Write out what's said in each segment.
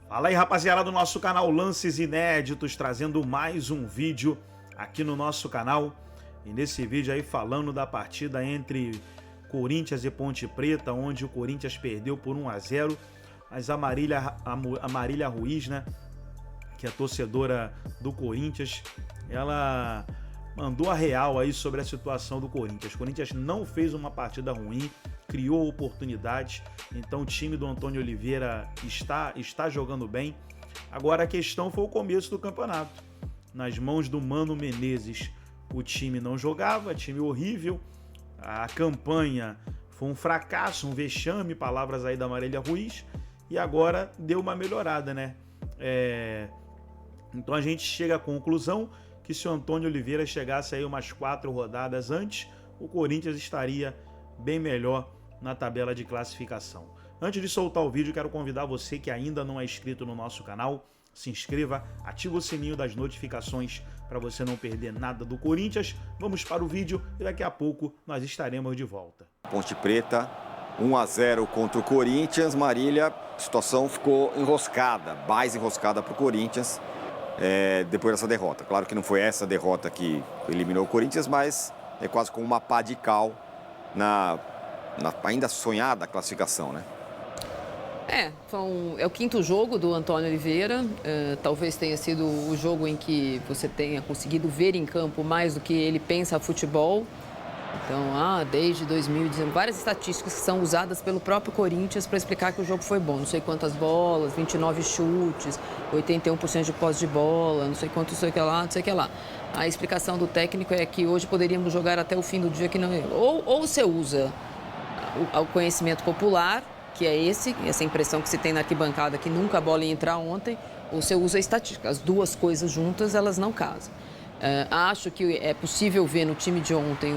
Fala aí, rapaziada do nosso canal Lances Inéditos, trazendo mais um vídeo aqui no nosso canal. E nesse vídeo aí falando da partida entre Corinthians e Ponte Preta, onde o Corinthians perdeu por 1-0, mas a Marília Ruiz, né, que é torcedora do Corinthians, ela mandou a real aí sobre a situação do Corinthians. O Corinthians não fez uma partida ruim, criou oportunidades, então o time do Antônio Oliveira está jogando bem. Agora a questão foi o começo do campeonato. Nas mãos do Mano Menezes, o time não jogava, time horrível, a campanha foi um fracasso, um vexame, palavras aí da Marília Ruiz, e agora deu uma melhorada, né? Então a gente chega à conclusão que se o Antônio Oliveira chegasse aí umas 4 rodadas antes, o Corinthians estaria bem melhor na tabela de classificação. Antes de soltar o vídeo, quero convidar você que ainda não é inscrito no nosso canal, se inscreva, ativa o sininho das notificações para você não perder nada do Corinthians. Vamos para o vídeo e daqui a pouco nós estaremos de volta. Ponte Preta, 1-0 contra o Corinthians. Marília, a situação ficou enroscada, mais enroscada para o Corinthians depois dessa derrota. Claro que não foi essa derrota que eliminou o Corinthians, mas é quase como uma pá de cal na ainda sonhada classificação, né? É o 5º jogo do Antônio Oliveira, talvez tenha sido o jogo em que você tenha conseguido ver em campo mais do que ele pensa futebol. Então, desde 2019, várias estatísticas que são usadas pelo próprio Corinthians para explicar que o jogo foi bom. Não sei quantas bolas, 29 chutes, 81% de posse de bola, não sei quanto, não sei o que lá, não sei o que lá. A explicação do técnico é que hoje poderíamos jogar até o fim do dia que não... Ou você usa o conhecimento popular, que é essa impressão que se tem na arquibancada que nunca a bola ia entrar ontem, ou você usa a estatística. As duas coisas juntas, elas não casam. Acho que é possível ver no time de ontem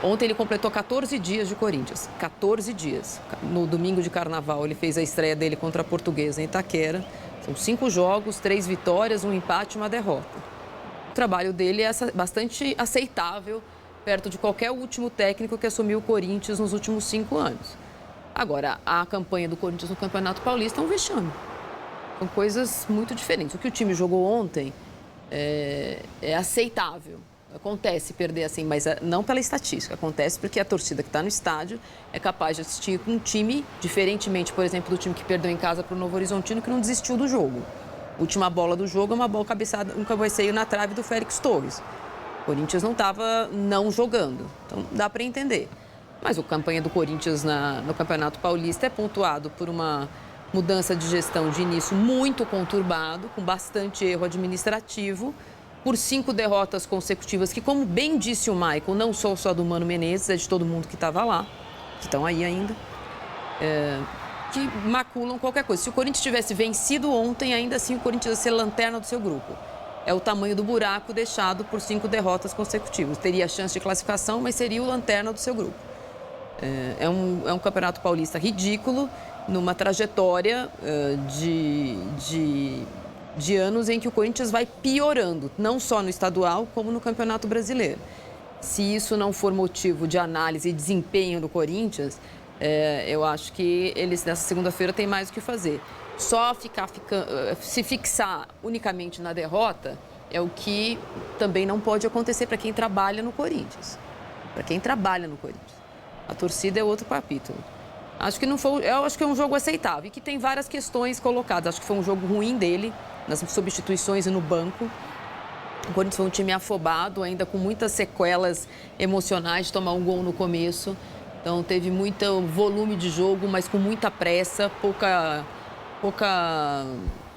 Ontem ele completou 14 dias de Corinthians. 14 dias. No domingo de Carnaval, ele fez a estreia dele contra a Portuguesa em Itaquera. São 5 jogos, 3 vitórias, 1 empate e 1 derrota. O trabalho dele é bastante aceitável perto de qualquer último técnico que assumiu o Corinthians nos últimos 5 anos. Agora, a campanha do Corinthians no Campeonato Paulista é um vexame. São coisas muito diferentes. O que o time jogou ontem é aceitável. Acontece perder assim, mas não pela estatística. Acontece porque a torcida que está no estádio é capaz de assistir com um time, diferentemente, por exemplo, do time que perdeu em casa para o Novo Horizontino, que não desistiu do jogo. A última bola do jogo é uma bola cabeçada, um cabeceio na trave do Félix Torres. O Corinthians não estava não jogando, então dá para entender. Mas a campanha do Corinthians no Campeonato Paulista é pontuado por uma mudança de gestão de início muito conturbado, com bastante erro administrativo, por 5 derrotas consecutivas, que, como bem disse o Michael, não sou só do Mano Menezes, é de todo mundo que estava lá, que estão aí ainda, que maculam qualquer coisa. Se o Corinthians tivesse vencido ontem, ainda assim o Corinthians ia ser lanterna do seu grupo. É o tamanho do buraco deixado por 5 derrotas consecutivas. Teria chance de classificação, mas seria o lanterna do seu grupo. É um campeonato paulista ridículo, numa trajetória de anos em que o Corinthians vai piorando, não só no estadual, como no Campeonato Brasileiro. Se isso não for motivo de análise e desempenho do Corinthians, eu acho que eles, nessa segunda-feira, têm mais o que fazer. Só se fixar unicamente na derrota é o que também não pode acontecer para quem trabalha no Corinthians. Para quem trabalha no Corinthians. A torcida é outro capítulo. Acho que não foi, eu acho que é um jogo aceitável e que tem várias questões colocadas. Acho que foi um jogo ruim dele, nas substituições e no banco. O Corinthians foi um time afobado, ainda com muitas sequelas emocionais de tomar um gol no começo. Então teve muito volume de jogo, mas com muita pressa, pouca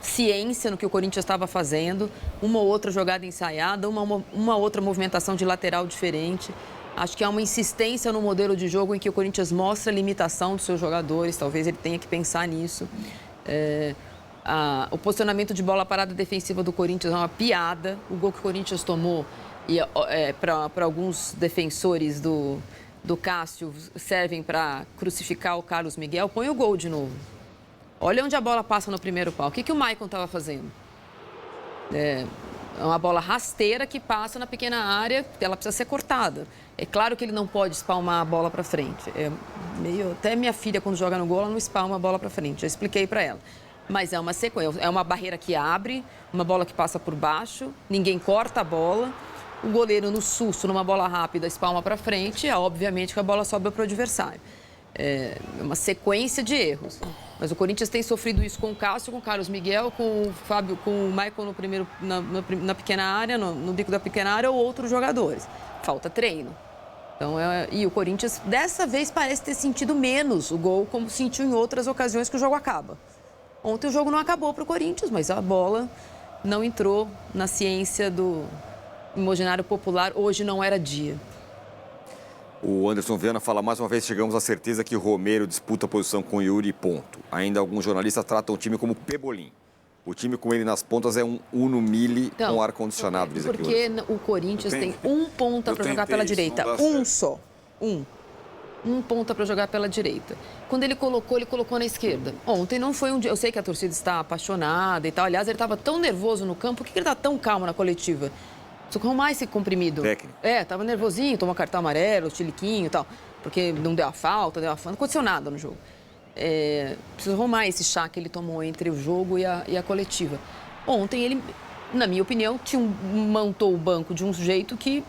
ciência no que o Corinthians estava fazendo. Uma ou outra jogada ensaiada, uma outra movimentação de lateral diferente. Acho que há uma insistência no modelo de jogo em que o Corinthians mostra a limitação dos seus jogadores. Talvez ele tenha que pensar nisso. O posicionamento de bola parada defensiva do Corinthians é uma piada. O gol que o Corinthians tomou, para alguns defensores do Cássio, servem para crucificar o Carlos Miguel. Põe o gol de novo. Olha onde a bola passa no primeiro pau. O que o Maicon estava fazendo? É uma bola rasteira que passa na pequena área, ela precisa ser cortada. É claro que ele não pode espalmar a bola para frente. Até minha filha, quando joga no gol, ela não espalma a bola para frente. Já expliquei para ela. Mas é uma sequência, é uma barreira que abre, uma bola que passa por baixo, ninguém corta a bola, o goleiro no susto, numa bola rápida, espalma para frente, obviamente que a bola sobra para o adversário. É uma sequência de erros. Mas o Corinthians tem sofrido isso com o Cássio, com o Carlos Miguel, com o Fábio, com o Michael no primeiro, na pequena área, no bico da pequena área, ou outros jogadores. Falta treino. Então, e o Corinthians, dessa vez, parece ter sentido menos o gol, como sentiu em outras ocasiões que o jogo acaba. Ontem o jogo não acabou para o Corinthians, mas a bola não entrou na ciência do imaginário popular. Hoje não era dia. O Anderson Viana fala, mais uma vez, chegamos à certeza que o Romero disputa a posição com o Yuri, ponto. Ainda alguns jornalistas tratam o time como Pebolim. O time com ele nas pontas é um Uno Mille com ar-condicionado, diz aqui. Porque o Corinthians tem um ponta para jogar pela direita. Um só. Um ponta para jogar pela direita. Quando ele colocou na esquerda. Ontem não foi um dia... Eu sei que a torcida está apaixonada e tal. Aliás, ele estava tão nervoso no campo. Por que ele está tão calmo na coletiva? Precisa arrumar esse comprimido. Técnico. Tava nervosinho, tomou cartão amarelo, chiliquinho e tal. Porque não deu a falta, não aconteceu nada no jogo. Precisa arrumar esse chá que ele tomou entre o jogo e a coletiva. Ontem ele, na minha opinião, montou o banco de um jeito que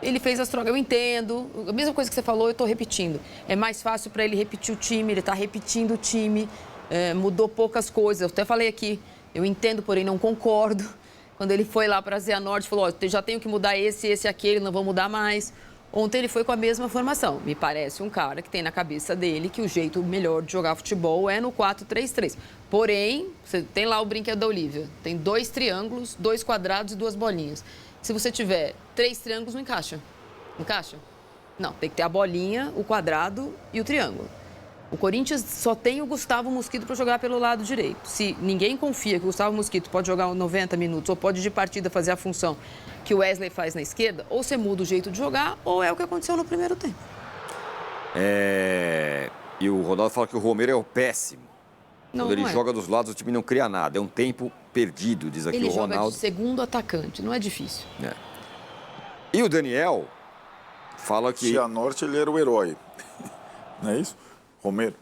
ele fez as trocas. Eu entendo, a mesma coisa que você falou, eu estou repetindo. É mais fácil para ele repetir o time, ele está repetindo o time, mudou poucas coisas. Eu até falei aqui, eu entendo, porém não concordo. Quando ele foi lá para a Zé Norte, falou, já tenho que mudar esse, aquele, não vou mudar mais. Ontem ele foi com a mesma formação. Me parece um cara que tem na cabeça dele que o jeito melhor de jogar futebol é no 4-3-3. Porém, você tem lá o brinquedo da Olívia. Tem 2 triângulos, 2 quadrados e 2 bolinhas. Se você tiver 3 triângulos, não encaixa. Encaixa? Não, tem que ter a bolinha, o quadrado e o triângulo. O Corinthians só tem o Gustavo Mosquito para jogar pelo lado direito. Se ninguém confia que o Gustavo Mosquito pode jogar 90 minutos ou pode de partida fazer a função que o Wesley faz na esquerda, ou você muda o jeito de jogar, ou é o que aconteceu no primeiro tempo. E o Ronaldo fala que o Romero é o péssimo. Quando ele joga dos lados, o time não cria nada. É um tempo perdido, diz aqui o Ronaldo. Ele joga de segundo atacante, não é difícil. E o Daniel fala que... Cianorte, ele era o herói. Não é isso? Romero.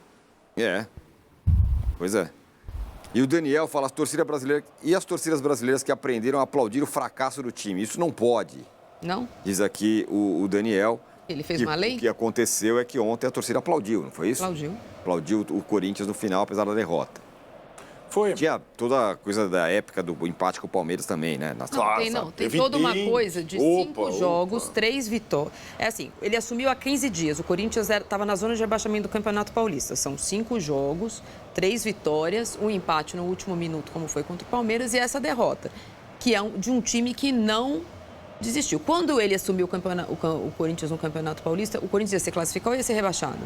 Pois é. E o Daniel fala, as torcidas brasileiras que aprenderam a aplaudir o fracasso do time. Isso não pode. Não? Diz aqui o Daniel. Ele fez uma lei? O que aconteceu é que ontem a torcida aplaudiu, não foi isso? Aplaudiu. Aplaudiu o Corinthians no final, apesar da derrota. Foi. Tinha toda a coisa da época do empate com o Palmeiras também, né? Tem toda uma coisa de 5 jogos, 3 vitórias. É assim, ele assumiu há 15 dias. O Corinthians estava na zona de rebaixamento do Campeonato Paulista. São 5 jogos, 3 vitórias, um empate no último minuto, como foi contra o Palmeiras, e essa derrota, que é de um time que não desistiu. Quando ele assumiu o Corinthians no Campeonato Paulista, o Corinthians ia ser classificado ou ia ser rebaixado?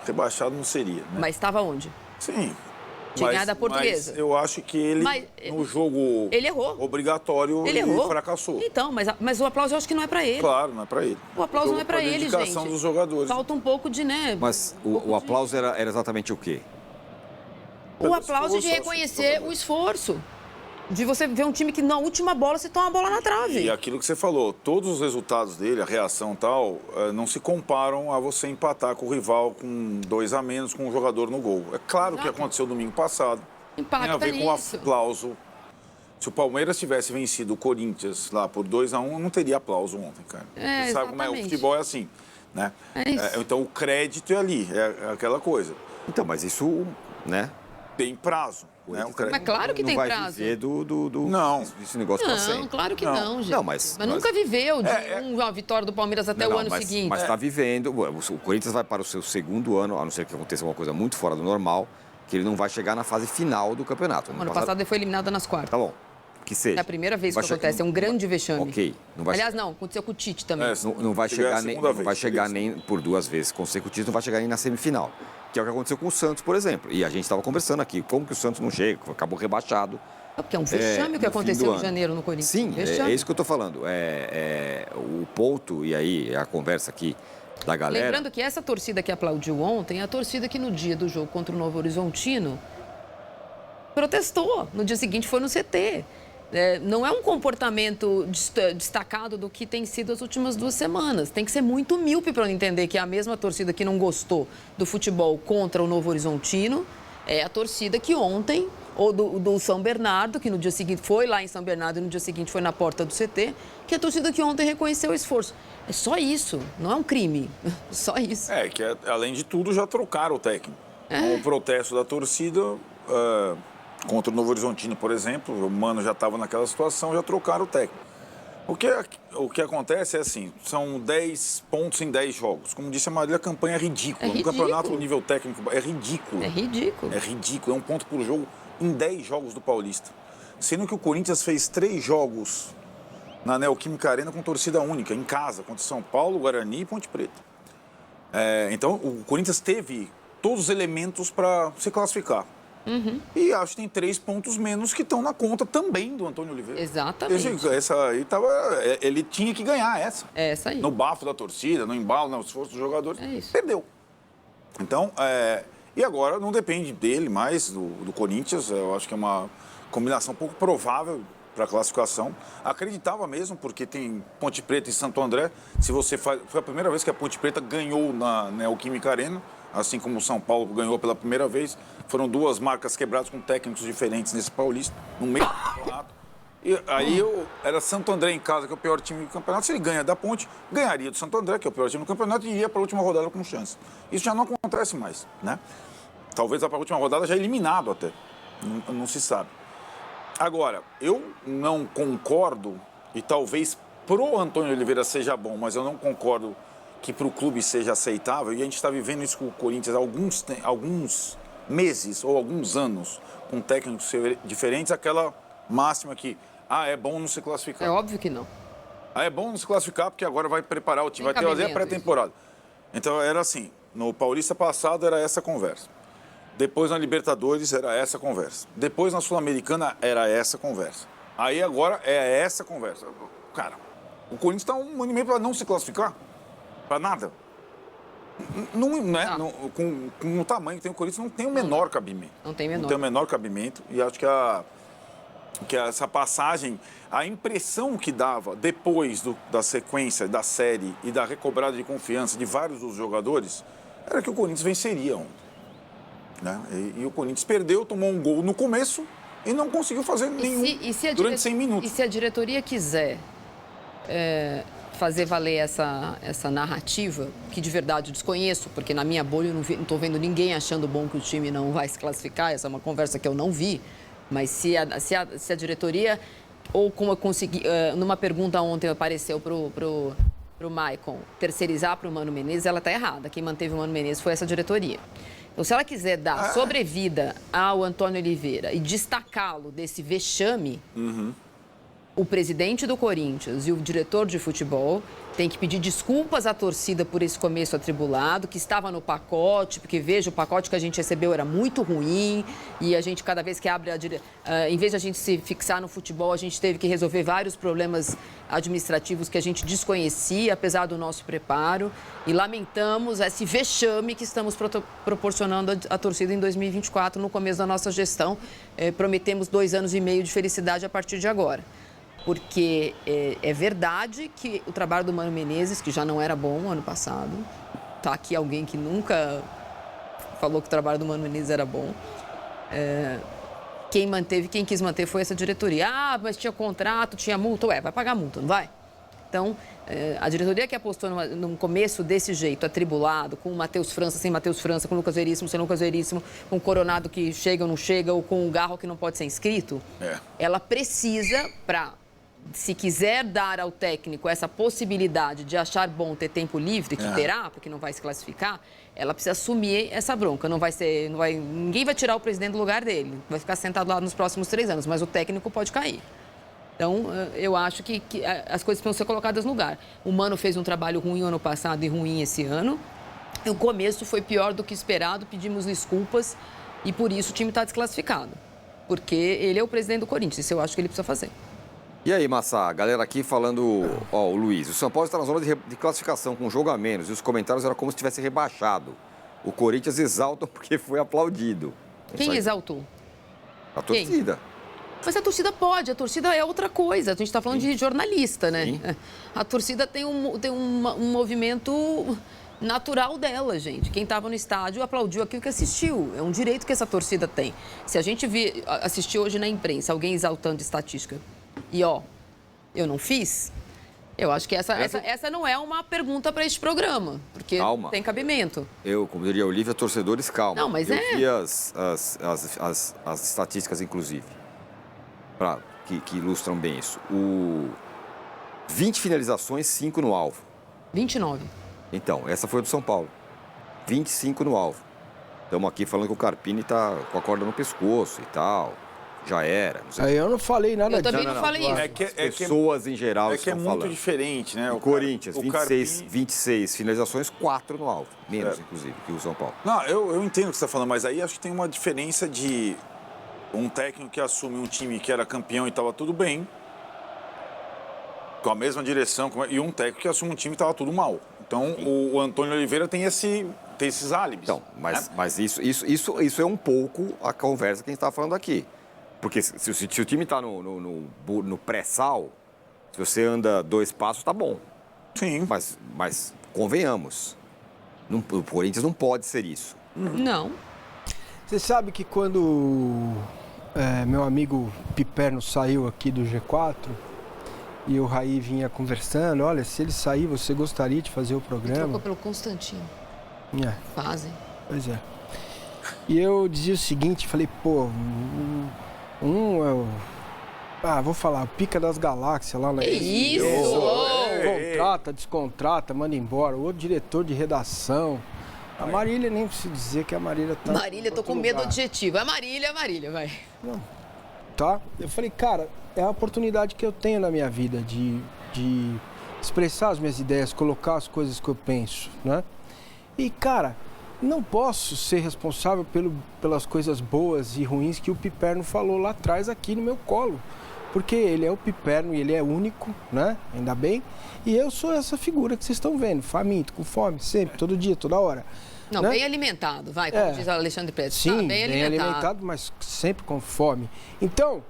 Rebaixado não seria, né? Mas estava onde? Sim. Tinha ganhado da Portuguesa. Mas eu acho que ele, no jogo ele errou. Obrigatório, ele fracassou. Então, mas o aplauso eu acho que não é para ele. Claro, não é para ele. O aplauso não é para ele, gente. A dedicação dos jogadores. Falta um pouco de, né? Mas o aplauso era exatamente o quê? O aplauso de reconhecer o esforço. De você ver um time que na última bola você toma a bola na trave. E aquilo que você falou, todos os resultados dele, a reação e tal, não se comparam a você empatar com o rival com 2 a menos, com um jogador no gol. É claro que aconteceu domingo passado. Impacta tem a ver nisso. com o aplauso. Se o Palmeiras tivesse vencido o Corinthians lá por 2 a 1, não teria aplauso ontem, cara. Você sabe como é? O futebol é assim, né? Então o crédito é ali, é aquela coisa. Então, mas isso, né? Tem prazo. Né? Mas claro que tem prazo. Não vai viver Não. Desse negócio pra sempre. Não, claro que não, gente. Não, mas nunca viveu de uma vitória do Palmeiras até o ano seguinte. Mas está vivendo. O Corinthians vai para o seu segundo ano, a não ser que aconteça uma coisa muito fora do normal, que ele não vai chegar na fase final do campeonato. Ano passado ele foi eliminado nas quartas. Tá bom. Que seja. É a primeira vez que acontece, é um grande vexame. Ok. Aliás, não, aconteceu com o Tite também. Não vai chegar nem por 2 vezes consecutivas, não vai chegar nem na semifinal. Que é o que aconteceu com o Santos, por exemplo. E a gente estava conversando aqui, como que o Santos não chega, acabou rebaixado. Porque é um vexame o que aconteceu em janeiro no Corinthians. Sim, é isso que eu estou falando. O ponto, e aí a conversa aqui da galera... Lembrando que essa torcida que aplaudiu ontem é a torcida que no dia do jogo contra o Novo Horizontino protestou. No dia seguinte foi no CT. Não é um comportamento destacado do que tem sido as últimas 2 semanas. Tem que ser muito míope para entender que é a mesma torcida que não gostou do futebol contra o Novo Horizontino É a torcida que ontem, ou do São Bernardo, que no dia seguinte foi lá em São Bernardo e no dia seguinte foi na porta do CT, que é a torcida que ontem reconheceu o esforço. É só isso, não é um crime, só isso. Que além de tudo já trocaram o técnico. O protesto da torcida contra o Novo Horizontino, por exemplo, o Mano já estava naquela situação, já trocaram o técnico. O que acontece é assim, são 10 pontos em 10 jogos. Como disse a Marília, a campanha é ridícula. É ridículo. Um campeonato no nível técnico é ridículo. É ridículo. É ridículo, é um ponto por jogo em 10 jogos do Paulista. Sendo que o Corinthians fez 3 jogos na Neoquímica Arena com torcida única, em casa, contra São Paulo, Guarani e Ponte Preta. Então, o Corinthians teve todos os elementos para se classificar. E acho que tem 3 pontos menos que estão na conta também do Antônio Oliveira. Exatamente. Essa aí ele tinha que ganhar essa. Essa aí. No bafo da torcida, no embalo, no esforço dos jogadores. É isso. Perdeu. Então, e agora não depende dele mais, do Corinthians. Eu acho que é uma combinação pouco provável para a classificação. Acreditava mesmo, porque tem Ponte Preta e Santo André. Foi a primeira vez que a Ponte Preta ganhou na Neoquímica Arena, assim como o São Paulo ganhou pela primeira vez. Foram 2 marcas quebradas com técnicos diferentes nesse Paulista, no meio do campeonato. E aí era Santo André em casa, que é o pior time do campeonato. Se ele ganha da Ponte, ganharia do Santo André, que é o pior time do campeonato, e iria para a última rodada com chance. Isso já não acontece mais, né? Talvez para a última rodada já eliminado até. Não se sabe. Agora, eu não concordo, e talvez pro Antônio Oliveira seja bom, mas eu não concordo que para o clube seja aceitável, e a gente está vivendo isso com o Corinthians há alguns meses ou alguns anos, com técnicos diferentes, aquela máxima que, é bom não se classificar. É óbvio que não. É bom não se classificar porque agora vai preparar o time, vai ter a pré-temporada. Então era assim, no Paulista passado era essa conversa. Depois na Libertadores era essa conversa. Depois na Sul-Americana era essa conversa. Aí agora é essa conversa. Cara, o Corinthians está um ano e meio para não se classificar. Para nada. Com o tamanho que tem o Corinthians, não tem o menor cabimento. Não tem menor. Não tem o menor cabimento. E acho que essa passagem, a impressão que dava depois da sequência da série e da recobrada de confiança de vários dos jogadores, era que o Corinthians venceria ontem. Né? E o Corinthians perdeu, tomou um gol no começo e não conseguiu fazer nenhum durante 100 minutos. E se a diretoria quiser fazer valer essa narrativa, que de verdade desconheço, porque na minha bolha eu não estou vendo ninguém achando bom que o time não vai se classificar, essa é uma conversa que eu não vi, mas se a diretoria, ou como eu consegui, numa pergunta ontem apareceu pro Maicon, terceirizar para o Mano Menezes, ela está errada. Quem manteve o Mano Menezes foi essa diretoria. Então, se ela quiser dar sobrevida ao Antônio Oliveira e destacá-lo desse vexame, o presidente do Corinthians e o diretor de futebol têm que pedir desculpas à torcida por esse começo atribulado, que estava no pacote, porque, veja, o pacote que a gente recebeu era muito ruim e a gente, cada vez que abre em vez de a gente se fixar no futebol, a gente teve que resolver vários problemas administrativos que a gente desconhecia, apesar do nosso preparo, e lamentamos esse vexame que estamos proporcionando à torcida em 2024, no começo da nossa gestão. Prometemos 2 anos e meio de felicidade a partir de agora. Porque é verdade que o trabalho do Mano Menezes, que já não era bom ano passado, tá aqui alguém que nunca falou que o trabalho do Mano Menezes era bom. Quem quis manter foi essa diretoria. Mas tinha contrato, tinha multa. Vai pagar multa, não vai? Então, a diretoria que apostou num começo desse jeito, atribulado, com o Matheus França, sem Matheus França, com o Lucas Veríssimo, sem Lucas Veríssimo, com o Coronado que chega ou não chega, ou com o Garro que não pode ser inscrito, ela precisa, se quiser dar ao técnico essa possibilidade de achar bom ter tempo livre, que terá, porque não vai se classificar, ela precisa assumir essa bronca. Ninguém vai tirar o presidente do lugar dele, vai ficar sentado lá nos próximos 3 anos, mas o técnico pode cair. Então, eu acho que as coisas precisam ser colocadas no lugar. O Mano fez um trabalho ruim ano passado e ruim esse ano. O começo foi pior do que esperado, pedimos desculpas e por isso o time está desclassificado. Porque ele é o presidente do Corinthians, isso eu acho que ele precisa fazer. E aí, Massa, a galera aqui falando, o Luiz, o São Paulo está na zona de classificação com um jogo a menos e os comentários eram como se tivesse rebaixado. O Corinthians exalta porque foi aplaudido. Quem exaltou? A torcida. Mas a torcida pode, a torcida é outra coisa. A gente está falando de jornalista, né? Sim. A torcida tem um movimento natural dela, gente. Quem estava no estádio aplaudiu aquilo que assistiu. É um direito que essa torcida tem. Se a gente assistir hoje na imprensa alguém exaltando estatística e, eu não fiz, eu acho que essa não é uma pergunta para este programa, porque tem cabimento. Como diria a Olívia, torcedores, calma. Não, mas eu vi as estatísticas, inclusive, que ilustram bem isso. 20 finalizações, 5 no alvo. 29. Então, essa foi do São Paulo. 25 no alvo. Estamos aqui falando que o Carpini tá com a corda no pescoço e tal. Já era. Aí eu não falei nada disso. Eu também não falei isso. Pessoas em geral estão falando. É muito diferente, né? O Corinthians, 26 finalizações, 4 no alvo. Menos, inclusive, que o São Paulo. Não, eu entendo o que você está falando, mas aí acho que tem uma diferença de um técnico que assume um time que era campeão e estava tudo bem, com a mesma direção, e um técnico que assume um time e estava tudo mal. Então, o Antônio Oliveira tem esses álibis. Então, mas isso é um pouco a conversa que a gente está falando aqui. Porque se o time está no pré-sal, se você anda 2 passos, tá bom. Sim. Mas convenhamos, o Corinthians não pode ser isso. Não. Você sabe que quando meu amigo Piperno saiu aqui do G4 e o Raí vinha conversando, olha, se ele sair, você gostaria de fazer o programa? Trocou pelo Constantino. Fazem. Pois é. E eu dizia o seguinte, falei, vou falar, o Pica das Galáxias lá na... Isso! Contrata, descontrata, manda embora. O outro diretor de redação. A Marília, nem preciso dizer que a Marília tá... Marília, tô com medo do adjetivo. É Marília, vai. Não. Tá? Eu falei, cara, é a oportunidade que eu tenho na minha vida de expressar as minhas ideias, colocar as coisas que eu penso, né? E, cara, não posso ser responsável pelas coisas boas e ruins que o Piperno falou lá atrás aqui no meu colo. Porque ele é o Piperno e ele é único, né? Ainda bem. E eu sou essa figura que vocês estão vendo, faminto, com fome, sempre, todo dia, toda hora. Não, né? Bem alimentado, como diz Alexandre Pérez. Sim, bem alimentado, mas sempre com fome. Então,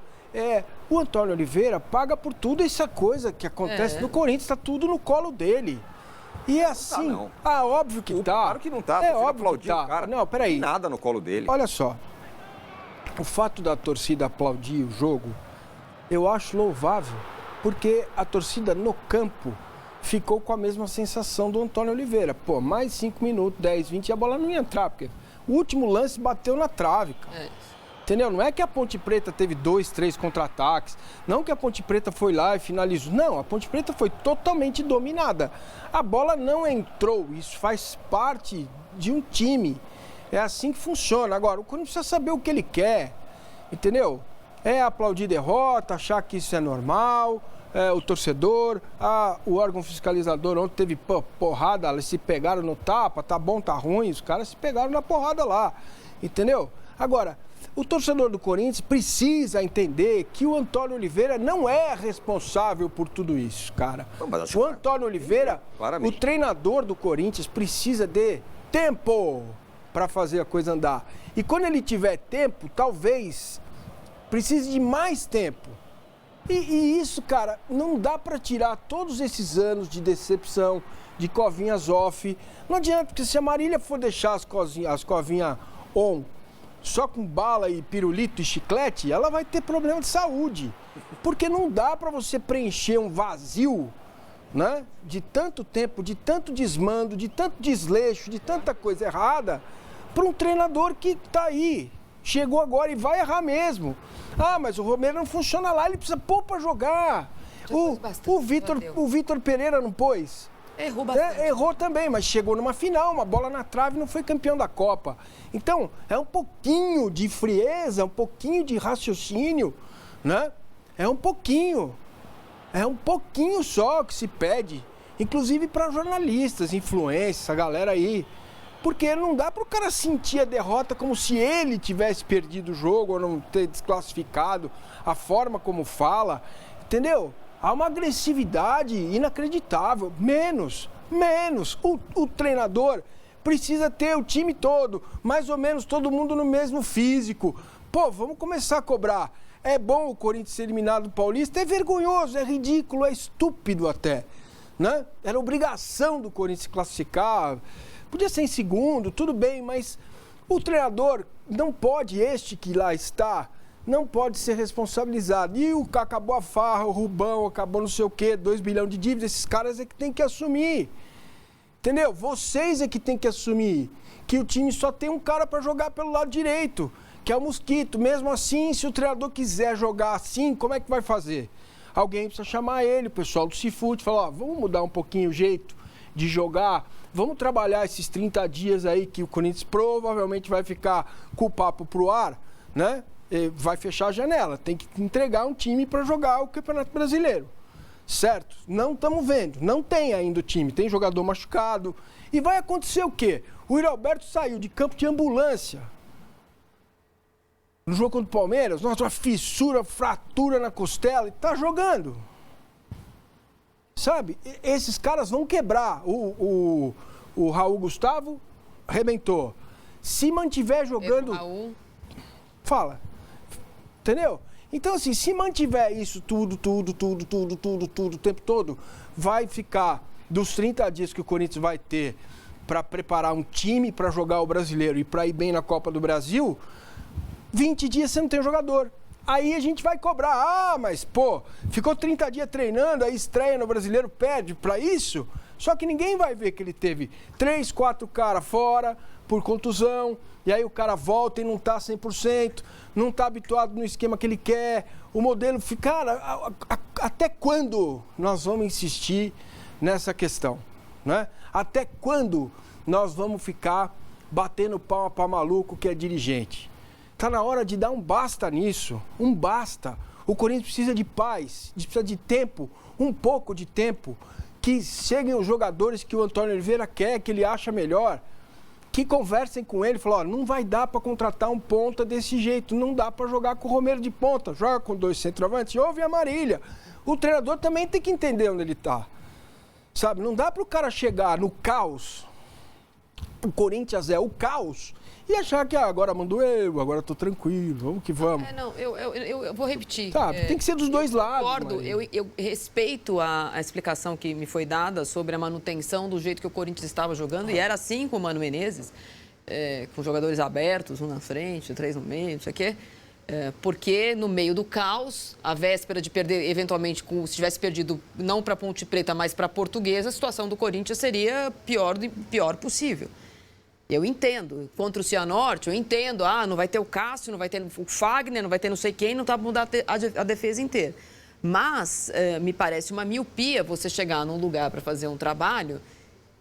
o Antônio Oliveira paga por tudo essa coisa que acontece no Corinthians, está tudo no colo dele. E é assim, não tá, óbvio que tá. Claro que não tá, é óbvio que tá. O cara. Não, peraí. Não tem nada no colo dele. Olha só, o fato da torcida aplaudir o jogo, eu acho louvável, porque a torcida no campo ficou com a mesma sensação do Antônio Oliveira. Mais 5 minutos, 10, 20 e a bola não ia entrar, porque o último lance bateu na trave, cara. Entendeu? Não é que a Ponte Preta teve 2, 3 contra-ataques, não que a Ponte Preta foi lá e finalizou. Não, a Ponte Preta foi totalmente dominada. A bola não entrou, isso faz parte de um time. É assim que funciona. Agora, o Corinthians precisa saber o que ele quer, entendeu? É aplaudir derrota, achar que isso é normal, o torcedor, o órgão fiscalizador ontem teve porrada, eles se pegaram no tapa, tá bom, tá ruim, os caras se pegaram na porrada lá, entendeu? Agora, o torcedor do Corinthians precisa entender que o Antônio Oliveira não é responsável por tudo isso, cara. O Antônio Oliveira, o treinador do Corinthians, precisa de tempo para fazer a coisa andar. E quando ele tiver tempo, talvez precise de mais tempo. E isso, cara, não dá para tirar todos esses anos de decepção, de covinhas off. Não adianta, porque se a Marília for deixar as covinhas on só com bala e pirulito e chiclete, ela vai ter problema de saúde. Porque não dá para você preencher um vazio, né? De tanto tempo, de tanto desmando, de tanto desleixo, de tanta coisa errada, para um treinador que tá aí, chegou agora e vai errar mesmo. Mas o Romero não funciona lá, ele precisa pôr para jogar. O Vitor Pereira não pôs? Errou bastante. Errou também, mas chegou numa final, uma bola na trave e não foi campeão da Copa. Então, é um pouquinho de frieza, um pouquinho de raciocínio, né? É um pouquinho só que se pede, inclusive para jornalistas, influencers, essa galera aí. Porque não dá para o cara sentir a derrota como se ele tivesse perdido o jogo ou não ter desclassificado, a forma como fala, entendeu? Há uma agressividade inacreditável. Menos. O treinador precisa ter o time todo, mais ou menos todo mundo no mesmo físico. Vamos começar a cobrar. É bom o Corinthians ser eliminado do Paulista? É vergonhoso, é ridículo, é estúpido até. né? Era obrigação do Corinthians se classificar. Podia ser em segundo, tudo bem, mas o treinador não pode, este que lá está, não pode ser responsabilizado. E o acabou a farra, o Rubão, acabou não sei o quê, 2 bilhões de dívida, esses caras é que tem que assumir. Entendeu? Vocês é que tem que assumir que o time só tem um cara para jogar pelo lado direito, que é o Mosquito. Mesmo assim, se o treinador quiser jogar assim, como é que vai fazer? Alguém precisa chamar ele, o pessoal do Cifute, falar, ó, vamos mudar um pouquinho o jeito de jogar, vamos trabalhar esses 30 dias aí que o Corinthians provavelmente vai ficar com o papo pro ar, né? E vai fechar a janela, tem que entregar um time para jogar o Campeonato Brasileiro, certo? Não estamos vendo, não tem ainda o time, tem jogador machucado. E vai acontecer o quê? O Yuri Alberto saiu de campo de ambulância no jogo contra o Palmeiras, nossa, uma fissura, fratura na costela, e tá jogando. Sabe? Esses caras vão quebrar. O Raul Gustavo arrebentou. Se mantiver jogando... Raul. Fala. Entendeu? Então, assim, se mantiver isso tudo, o tempo todo, vai ficar dos 30 dias que o Corinthians vai ter para preparar um time para jogar o Brasileiro e para ir bem na Copa do Brasil, 20 dias você não tem jogador. Aí a gente vai cobrar. Ah, mas, pô, ficou 30 dias treinando, aí estreia no Brasileiro, perde para isso. Só que ninguém vai ver que ele teve 3, 4 caras fora por contusão, e aí o cara volta e não tá 100%, não tá habituado no esquema que ele quer. O modelo fica... Cara, até quando nós vamos insistir nessa questão, né? Até quando nós vamos ficar batendo palma para maluco que é dirigente? Está na hora de dar um basta nisso, um basta. O Corinthians precisa de paz, precisa de tempo, um pouco de tempo, que cheguem os jogadores que o Antônio Oliveira quer, que ele acha melhor, que conversem com ele, falem, ó, não vai dar para contratar um ponta desse jeito, não dá para jogar com o Romero de ponta, joga com 2 centroavantes, ouve a Marília. O treinador também tem que entender onde ele está, sabe? Não dá para o cara chegar no caos, o Corinthians é o caos, e achar que agora mandou eu, agora tô tranquilo, vamos que vamos. Não, eu vou repetir. Tá, tem que ser dos dois lados. Concordo, eu respeito a explicação que me foi dada sobre a manutenção do jeito que o Corinthians estava jogando, e era assim com o Mano Menezes, com jogadores abertos, um na frente, 3 no meio, não sei o quê. Porque no meio do caos, a véspera de perder, eventualmente, se tivesse perdido não para Ponte Preta, mas para Portuguesa, a situação do Corinthians seria pior possível. Eu entendo. Contra o Cianorte, eu entendo. Ah, não vai ter o Cássio, não vai ter o Fagner, não vai ter não sei quem, não tá mudar a defesa inteira. Mas me parece uma miopia você chegar num lugar para fazer um trabalho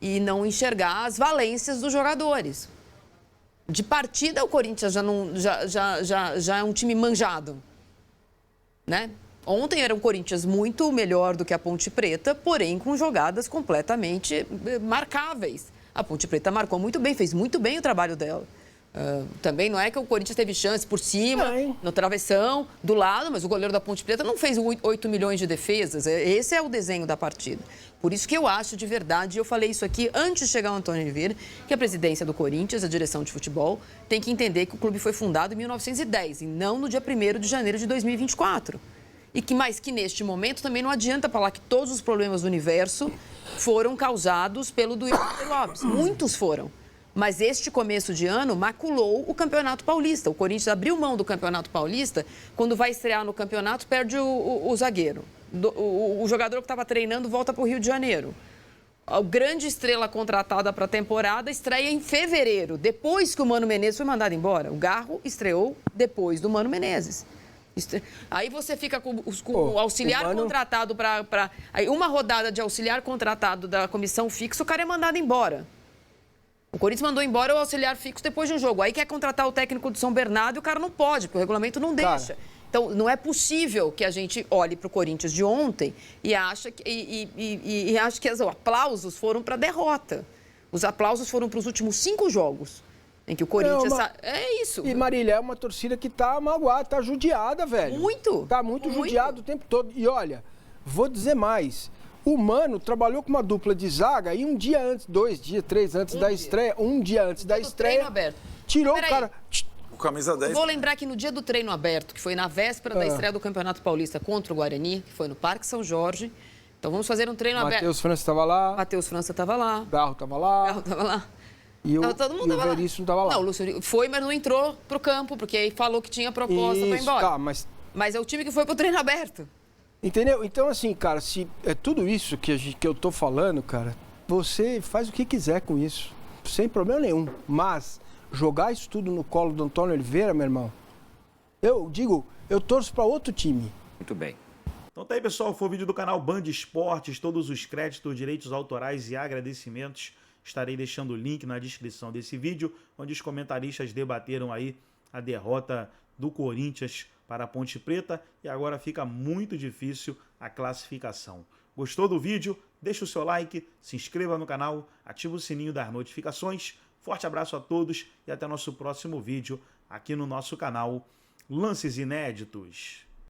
e não enxergar as valências dos jogadores. De partida, o Corinthians já é um time manjado, né? Ontem era um Corinthians muito melhor do que a Ponte Preta, porém com jogadas completamente marcáveis. A Ponte Preta marcou muito bem, fez muito bem o trabalho dela. Também não é que o Corinthians teve chance por cima, no travessão, do lado, mas o goleiro da Ponte Preta não fez 8 milhões de defesas. Esse é o desenho da partida. Por isso que eu acho de verdade, eu falei isso aqui antes de chegar o Antônio Oliveira, que a presidência do Corinthians, a direção de futebol, tem que entender que o clube foi fundado em 1910 e não no dia 1º de janeiro de 2024. E que mais que neste momento também não adianta falar que todos os problemas do universo foram causados pelo Duílio Lopes. Muitos foram. Mas este começo de ano maculou o Campeonato Paulista. O Corinthians abriu mão do Campeonato Paulista. Quando vai estrear no campeonato, perde o zagueiro. O jogador que estava treinando volta para o Rio de Janeiro. A grande estrela contratada para a temporada estreia em fevereiro, depois que o Mano Menezes foi mandado embora. O Garro estreou depois do Mano Menezes. Aí você fica com o auxiliar contratado para... Aí uma rodada de auxiliar contratado da comissão fixa, o cara é mandado embora. O Corinthians mandou embora o auxiliar fixo depois de um jogo. Aí quer contratar o técnico do São Bernardo e o cara não pode, porque o regulamento não deixa. Então, não é possível que a gente olhe para o Corinthians de ontem e ache que os aplausos foram para a derrota. Os aplausos foram para os últimos 5 jogos. Em que o Corinthians... É isso. E, Marília, é uma torcida que tá magoada, tá judiada, velho. Muito. Tá muito judiado o tempo todo. E olha, vou dizer mais. O Mano trabalhou com uma dupla de zaga e um dia antes, 2 dias, 3 antes da estreia, um dia antes da estreia, treino aberto. Tirou o cara... O camisa 10. Vou lembrar que no dia do treino aberto, que foi na véspera da estreia do Campeonato Paulista contra o Guarani, que foi no Parque São Jorge, Então vamos fazer um treino aberto. Matheus França estava lá. Matheus França estava lá. Garro estava lá. Garro estava lá. E o Veríssimo estava lá. Não, o Lúcio foi, mas não entrou pro campo, porque aí falou que tinha proposta para ir embora. Tá, mas é o time que foi pro treino aberto. Entendeu? Então, assim, cara, se é tudo isso que eu tô falando, cara, você faz o que quiser com isso. Sem problema nenhum. Mas jogar isso tudo no colo do Antônio Oliveira, meu irmão, eu torço para outro time. Muito bem. Então tá aí, pessoal, foi o vídeo do canal Band Esportes, todos os créditos, direitos autorais e agradecimentos. Estarei deixando o link na descrição desse vídeo, onde os comentaristas debateram aí a derrota do Corinthians para a Ponte Preta e agora fica muito difícil a classificação. Gostou do vídeo? Deixa o seu like, se inscreva no canal, ativa o sininho das notificações. Forte abraço a todos e até nosso próximo vídeo aqui no nosso canal Lances Inéditos.